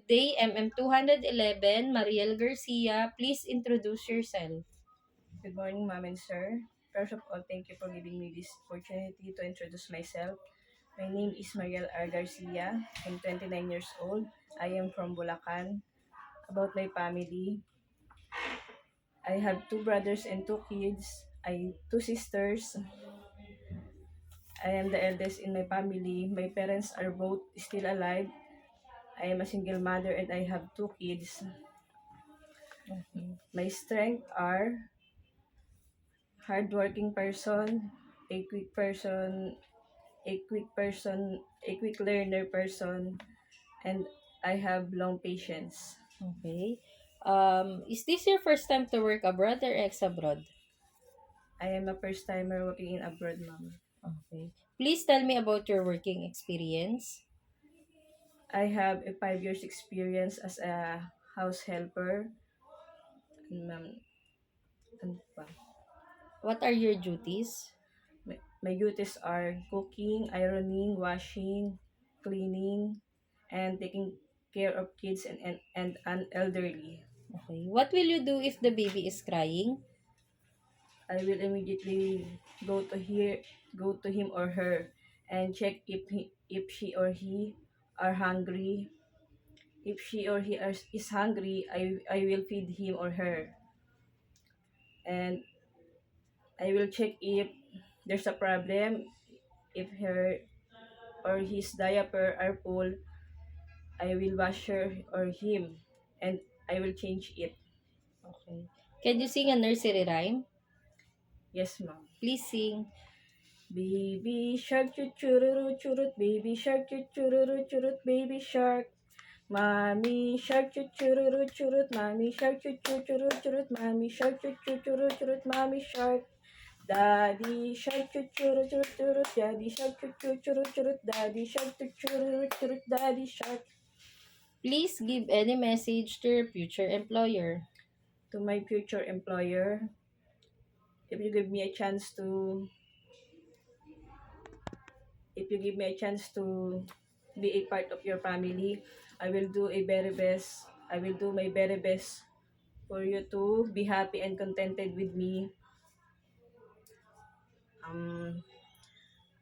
day, MM211, Mariel Garcia. Please introduce yourself. Good morning, ma'am and sir. First of all, thank you for giving me this opportunity to introduce myself. My name is Mariel R. Garcia. I'm 29 years old. I am from Bulacan. About my family, I have two brothers and two kids. Two sisters. I am the eldest in my family. My parents are both still alive. I am a single mother and I have two kids. Okay. My strengths are hardworking person, a quick person, a quick learner person, and I have long patience. Okay. Is this your first time to work abroad or ex-abroad? I am a first timer working in abroad, ma'am. Okay. Please tell me about your working experience. I have a 5 years experience as a house helper. And ma'am, ano pa? What are your duties? My duties are cooking, ironing, washing, cleaning, and taking care of kids and an elderly. Okay. What will you do if the baby is crying? I will immediately go to here, go to him or her, and check if she or he are hungry. If she or he is hungry, I will feed him or her, and I will check if there's a problem. If her or his diaper are full, I will wash her or him, and I will change it. Okay. Can you sing a nursery rhyme? Yes, ma'am. Please sing. Baby shark, chururu churut, baby shark, chururu churut, baby shark. Mommy shark, chururu churut, mommy shark, chururu churut, mommy shark, chururu churut, mommy shark. Daddy shark, chururu churut, churut, daddy shark, chururu churut, daddy shark, chururu churut, daddy shark. Please give any message to your future employer. To my future employer, if you give me a chance to, if you give me a chance to be a part of your family, I will do a very best. I will do my very best for you to be happy and contented with me. Um,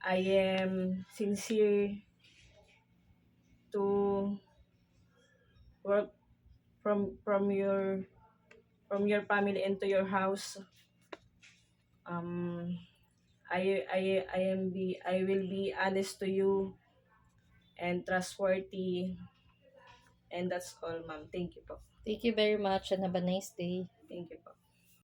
I am sincere to work from your family into your house. Um, I will be honest to you and trustworthy, and that's all, ma'am. Thank you po. Thank you very much and have a nice day. Thank you.